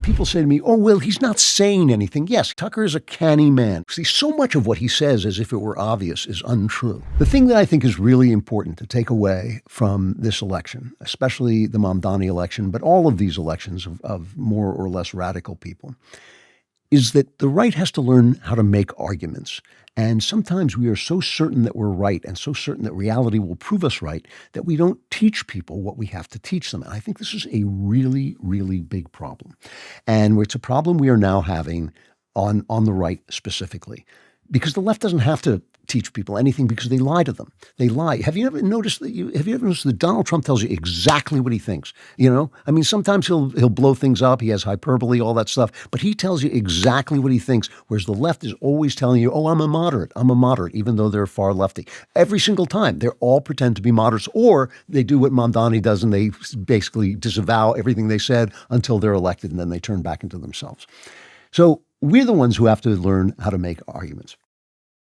people say to me, oh, well, he's not saying anything. Yes, Tucker is a canny man. See, so much of what he says, as if it were obvious, is untrue. The thing that I think is really important to take away from this election, especially the Mamdani election, but all of these elections of more or less radical people, is that the right has to learn how to make arguments. And sometimes we are so certain that we're right and so certain that reality will prove us right that we don't teach people what we have to teach them. And I think this is a really, really big problem. And it's a problem we are now having on the right specifically. Because the left doesn't have to teach people anything because they lie to them. They lie. Have you ever noticed that Donald Trump tells you exactly what he thinks? You know, I mean, sometimes he'll blow things up. He has hyperbole, all that stuff, but he tells you exactly what he thinks. Whereas the left is always telling you, oh, I'm a moderate, even though they're far lefty. Every single time, they all pretend to be moderates, or they do what Mamdani does and they basically disavow everything they said until they're elected, and then they turn back into themselves. So we're the ones who have to learn how to make arguments.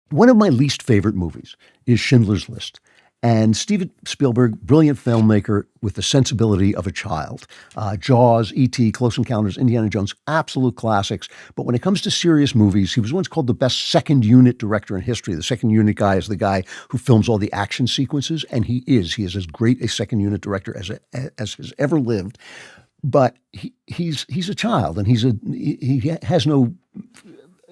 One of my least favorite movies is Schindler's List. And Steven Spielberg, brilliant filmmaker with the sensibility of a child. Jaws, E.T., Close Encounters, Indiana Jones, absolute classics. But when it comes to serious movies, he was once called the best second unit director in history. The second unit guy is the guy who films all the action sequences, and he is as great a second unit director as has ever lived. But he's a child, and he has no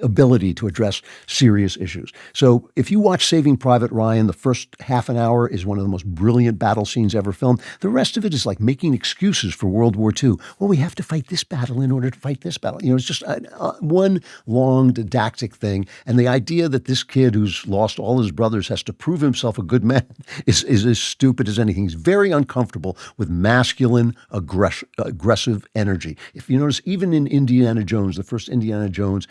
ability to address serious issues. So if you watch Saving Private Ryan, the first half an hour is one of the most brilliant battle scenes ever filmed. The rest of it is like making excuses for World War II. Well, we have to fight this battle in order to fight this battle. You know, it's just one long didactic thing. And the idea that this kid who's lost all his brothers has to prove himself a good man is as stupid as anything. He's very uncomfortable with masculine, aggressive energy. If you notice, even in Indiana Jones, the first Indiana Jones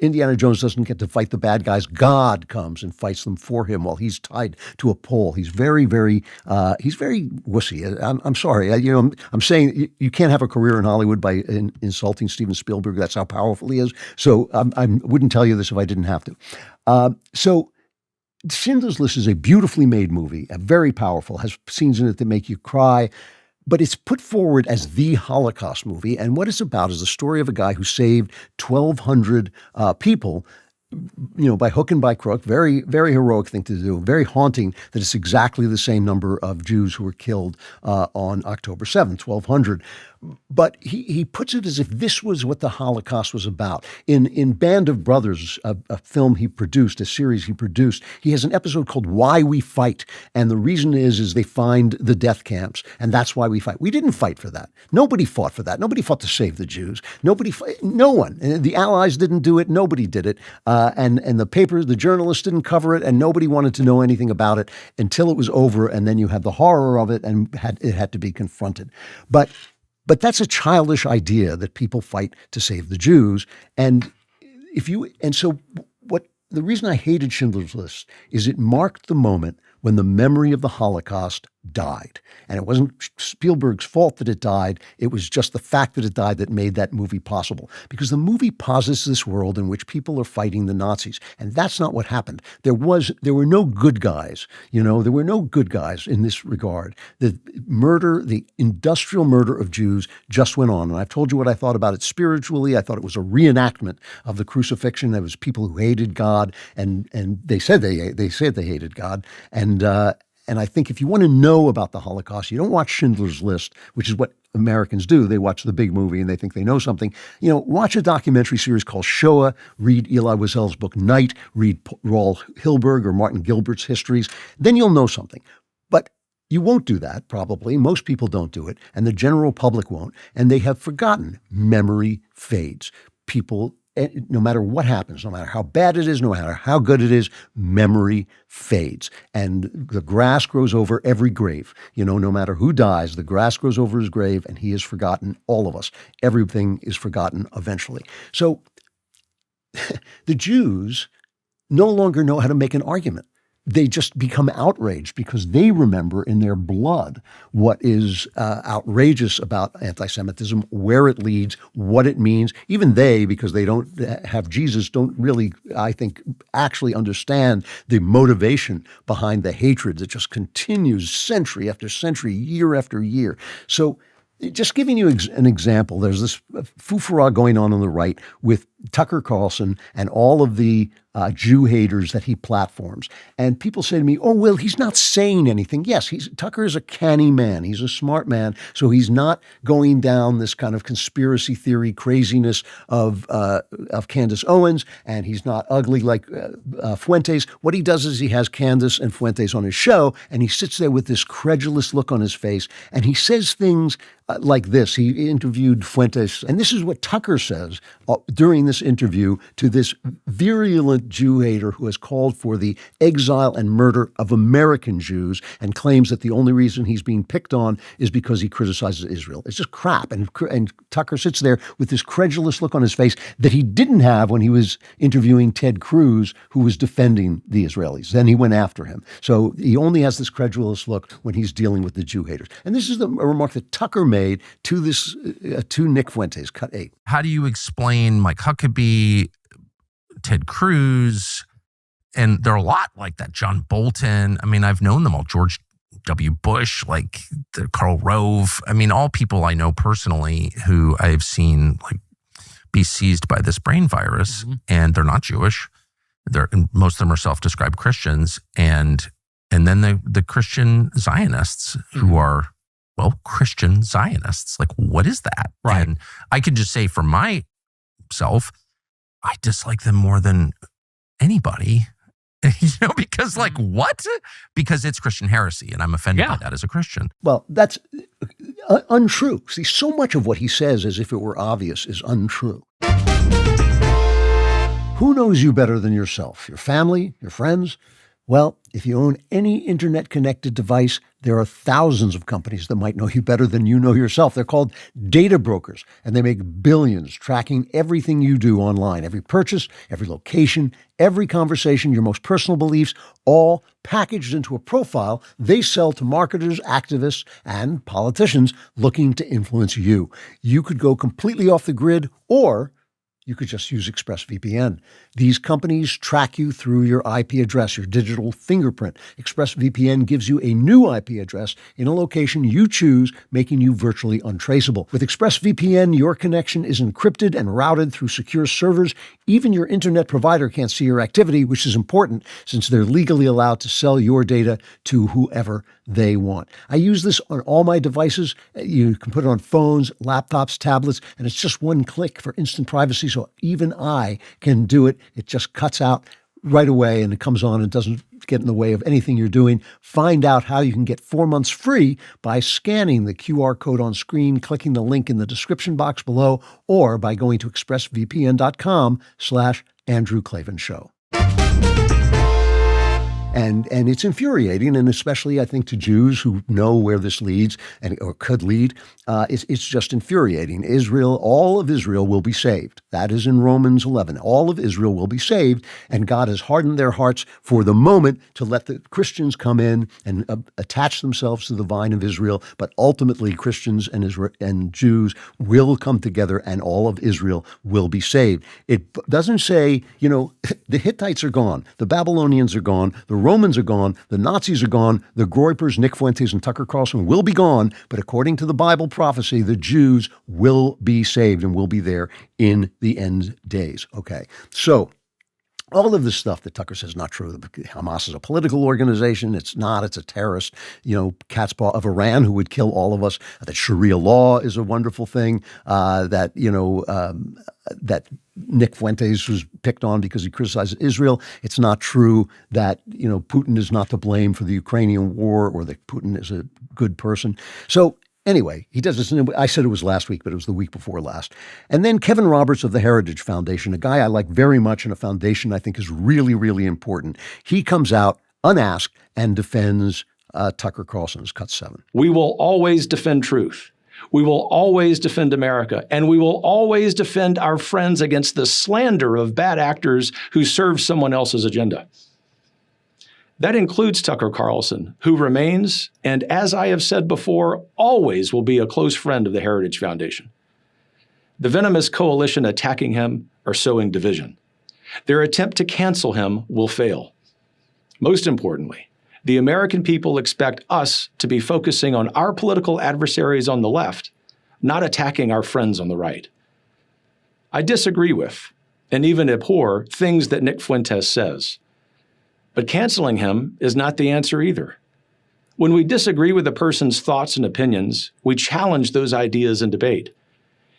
doesn't get to fight the bad guys. God comes and fights them for him while he's tied to a pole. He's very, very wussy. I'm sorry. I'm saying you can't have a career in Hollywood by insulting Steven Spielberg. That's how powerful he is. So I wouldn't tell you this if I didn't have to. So Schindler's List is a beautifully made movie, very powerful, has scenes in it that make you cry. But it's put forward as the Holocaust movie. And what it's about is the story of a guy who saved 1,200 people, by hook and by crook. Very, very heroic thing to do. Very haunting that it's exactly the same number of Jews who were killed on October 7th, 1,200. But he puts it as if this was what the Holocaust was about. In Band of Brothers, a film he produced, a series he produced, he has an episode called Why We Fight. And the reason is they find the death camps, and that's why we fight. We didn't fight for that. Nobody fought for that. Nobody fought to save the Jews. No one. The Allies didn't do it. Nobody did it. And the journalists didn't cover it, and nobody wanted to know anything about it until it was over, and then you had the horror of it, and it had to be confronted. But that's a childish idea that people fight to save the Jews. And so the reason I hated Schindler's List is it marked the moment when the memory of the Holocaust died. And it wasn't Spielberg's fault that it died. It was just the fact that it died that made that movie possible. Because the movie posits this world in which people are fighting the Nazis. And that's not what happened. There were no good guys. There were no good guys in this regard. The industrial murder of Jews just went on. And I've told you what I thought about it spiritually. I thought it was a reenactment of the crucifixion. There was people who hated God, and they said they hated God. And I think if you want to know about the Holocaust, you don't watch Schindler's List, which is what Americans do. They watch the big movie and they think they know something. Watch a documentary series called Shoah, read Elie Wiesel's book Night, read Raoul Hilberg or Martin Gilbert's histories. Then you'll know something. But you won't do that, probably. Most people don't do it, and the general public won't. And they have forgotten. Memory fades. People, no matter what happens, no matter how bad it is, no matter how good it is, memory fades. And the grass grows over every grave. No matter who dies, the grass grows over his grave, and he has forgotten all of us. Everything is forgotten eventually. So the Jews no longer know how to make an argument. They just become outraged because they remember in their blood what is outrageous about anti-Semitism, where it leads, what it means. Even they, because they don't have Jesus, don't really, I think, actually understand the motivation behind the hatred that just continues century after century, year after year. So Just giving you an example, there's this foofara going on the right with Tucker Carlson and all of the Jew haters that he platforms. And people say to me, oh, well, he's not saying anything. Yes, Tucker is a canny man. He's a smart man. So he's not going down this kind of conspiracy theory craziness of Candace Owens, and he's not ugly like Fuentes. What he does is he has Candace and Fuentes on his show, and he sits there with this credulous look on his face, and he says things like this. He interviewed Fuentes, and this is what Tucker says during this interview to this virulent Jew hater who has called for the exile and murder of American Jews and claims that the only reason he's being picked on is because he criticizes Israel. It's just crap. And Tucker sits there with this credulous look on his face that he didn't have when he was interviewing Ted Cruz, who was defending the Israelis. Then he went after him. So he only has this credulous look when he's dealing with the Jew haters. And this is a remark that Tucker made to this to Nick Fuentes, cut 8. How do you explain Mike Huckabee, Ted Cruz, and there are a lot like that, John Bolton. I mean, I've known them all, George W. Bush, like Karl Rove. I mean, all people I know personally who I've seen like be seized by this brain virus, and they're not Jewish. Most of them are self-described Christians, and then the Christian Zionists who are, well, Christian Zionists. Like, what is that? Right. And I can just say for myself, I dislike them more than anybody, because like, what? Because it's Christian heresy, and I'm offended by that as a Christian. Well, that's untrue. See, so much of what he says as if it were obvious is untrue. Who knows you better than yourself? Your family? Your friends? Well, if you own any internet-connected device, there are thousands of companies that might know you better than you know yourself. They're called data brokers, and they make billions tracking everything you do online, every purchase, every location, every conversation, your most personal beliefs, all packaged into a profile they sell to marketers, activists, and politicians looking to influence you. You could go completely off the grid, or you could just use ExpressVPN. These companies track you through your IP address, your digital fingerprint. ExpressVPN gives you a new IP address in a location you choose, making you virtually untraceable. With ExpressVPN, your connection is encrypted and routed through secure servers. Even your internet provider can't see your activity, which is important since they're legally allowed to sell your data to whoever they want. I use this on all my devices. You can put it on phones, laptops, tablets, and it's just one click for instant privacy. So even I can do it. It just cuts out right away and it comes on and doesn't get in the way of anything you're doing. Find out how you can get 4 months free by scanning the QR code on screen, clicking the link in the description box below, or by going to expressvpn.com/Andrew Klavan Show. And it's infuriating, and especially I think to Jews who know where this leads or could lead, it's just infuriating. All of Israel will be saved. That is in Romans 11. All of Israel will be saved, and God has hardened their hearts for the moment to let the Christians come in and attach themselves to the vine of Israel. But ultimately, Christians and Jews will come together, and all of Israel will be saved. It doesn't say, the Hittites are gone, the Babylonians are gone, the Romans are gone, the Nazis are gone, the Groypers, Nick Fuentes, and Tucker Carlson will be gone, but according to the Bible prophecy, the Jews will be saved and will be there in the end days. Okay, so all of this stuff that Tucker says is not true. Hamas is a political organization. It's not. It's a terrorist, cat's paw of Iran who would kill all of us. That Sharia law is a wonderful thing. That Nick Fuentes was picked on because he criticizes Israel. It's not true that, Putin is not to blame for the Ukrainian war or that Putin is a good person. So anyway, he does this. I said it was last week, but it was the week before last. And then Kevin Roberts of the Heritage Foundation, a guy I like very much and a foundation I think is really, really important. He comes out unasked and defends Tucker Carlson's Cut 7. We will always defend truth. We will always defend America, and we will always defend our friends against the slander of bad actors who serve someone else's agenda. That includes Tucker Carlson, who remains, and as I have said before, always will be a close friend of the Heritage Foundation. The venomous coalition attacking him are sowing division. Their attempt to cancel him will fail. Most importantly, the American people expect us to be focusing on our political adversaries on the left not attacking our friends on the right. I disagree with, and even abhor, things that Nick Fuentes says. But canceling him is not the answer either. When we disagree with a person's thoughts and opinions, we challenge those ideas in debate.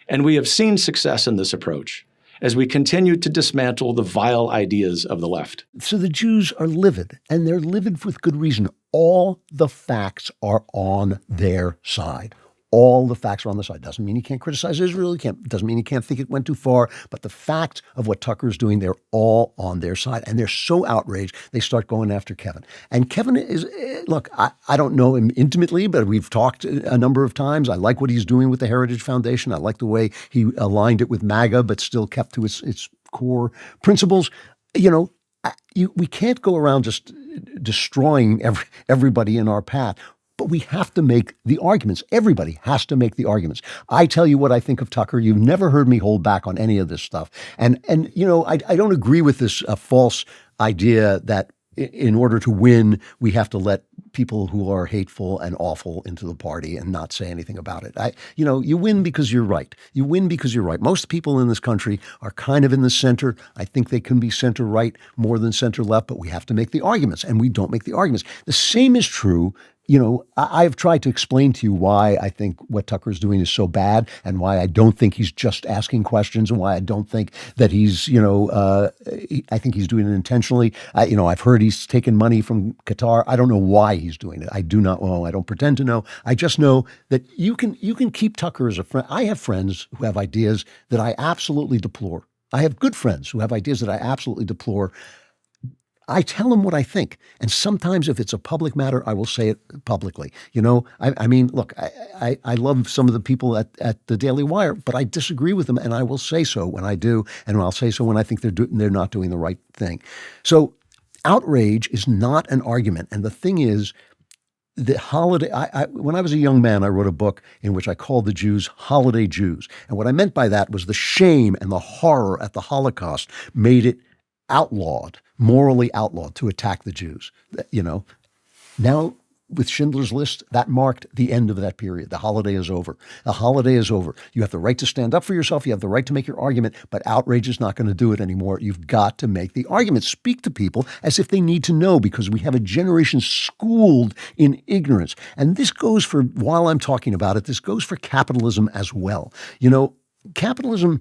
And we have seen success in this approach as we continue to dismantle the vile ideas of the left. So the Jews are livid, and they're livid with good reason. All the facts are on their side. All the facts are on the side. Doesn't mean you can't criticize Israel. Doesn't mean you can't think it went too far. But the facts of what Tucker is doing, they're all on their side. And they're so outraged, they start going after Kevin. And Kevin is, look, I don't know him intimately, but we've talked a number of times. I like what he's doing with the Heritage Foundation. I like the way he aligned it with MAGA, but still kept to its core principles. We can't go around just destroying everybody in our path. But we have to make the arguments. Everybody has to make the arguments. I tell you what I think of Tucker. You've never heard me hold back on any of this stuff. And I don't agree with this false idea that in order to win, we have to let people who are hateful and awful into the party and not say anything about it. You win because you're right. You win because you're right. Most people in this country are kind of in the center. I think they can be center right more than center left, but we have to make the arguments, and we don't make the arguments. The same is true. I've tried to explain to you why I think what Tucker is doing is so bad, and why I don't think he's just asking questions, and why I don't think that he's, I think he's doing it intentionally. I've heard he's taken money from Qatar. I don't know why he's doing it. I do not know. I don't pretend to know. I just know that you can keep Tucker as a friend. I have friends who have ideas that I absolutely deplore. I have good friends who have ideas that I absolutely deplore. I tell them what I think. And sometimes if it's a public matter, I will say it publicly. Look, I love some of the people at the DailyWire, but I disagree with them, and I will say so when I do, and I'll say so when I think they're not doing the right thing. So outrage is not an argument. And the thing is, the holiday, when I was a young man, I wrote a book in which I called the Jews holiday Jews. And what I meant by that was the shame and the horror at the Holocaust made it morally outlawed to attack the Jews. Now with Schindler's List, that marked the end of that period. The holiday is over. The holiday is over. You have the right to stand up for yourself. You have the right to make your argument, but outrage is not going to do it anymore. You've got to make the argument. Speak to people as if they need to know, because we have a generation schooled in ignorance. And this goes for, while I'm talking about it, this goes for capitalism as well. Capitalism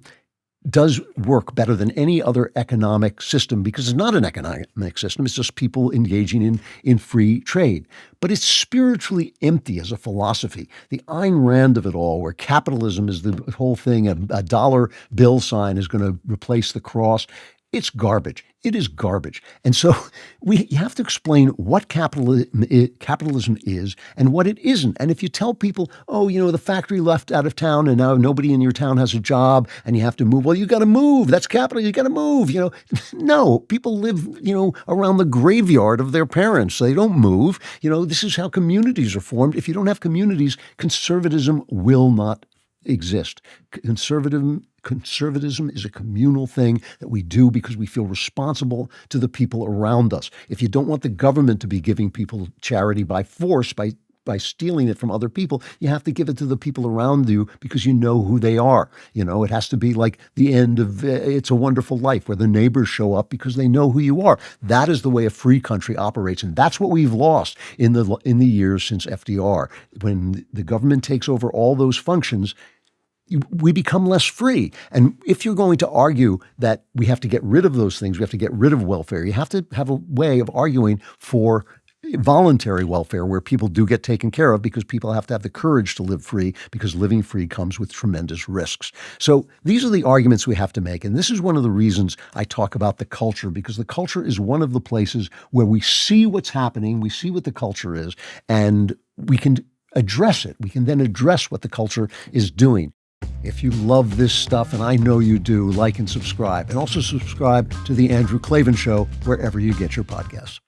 does work better than any other economic system because it's not an economic system. It's just people engaging in free trade. But it's spiritually empty as a philosophy. The Ayn Rand of it all, where capitalism is the whole thing, a dollar bill sign is going to replace the cross. It's garbage. It is garbage. And so you have to explain what capitalism is and what it isn't. And if you tell people, the factory left out of town and now nobody in your town has a job and you have to move, well, you got to move. That's capital. You got to move. No, people live, around the graveyard of their parents. So they don't move. This is how communities are formed. If you don't have communities, conservatism will not exist. Conservatism is a communal thing that we do because we feel responsible to the people around us. If you don't want the government to be giving people charity by force, by stealing it from other people, you have to give it to the people around you because you know who they are. It has to be like the end of It's a Wonderful Life, where the neighbors show up because they know who you are. That is the way a free country operates, and that's what we've lost in the years since FDR. When the government takes over all those functions, we become less free. And if you're going to argue that we have to get rid of those things, we have to get rid of welfare, you have to have a way of arguing for voluntary welfare where people do get taken care of, because people have to have the courage to live free, because living free comes with tremendous risks. So these are the arguments we have to make. And this is one of the reasons I talk about the culture, because the culture is one of the places where we see what's happening, we see what the culture is, and we can address it. We can then address what the culture is doing. If you love this stuff, and I know you do, like and subscribe. And also subscribe to The Andrew Klavan Show wherever you get your podcasts.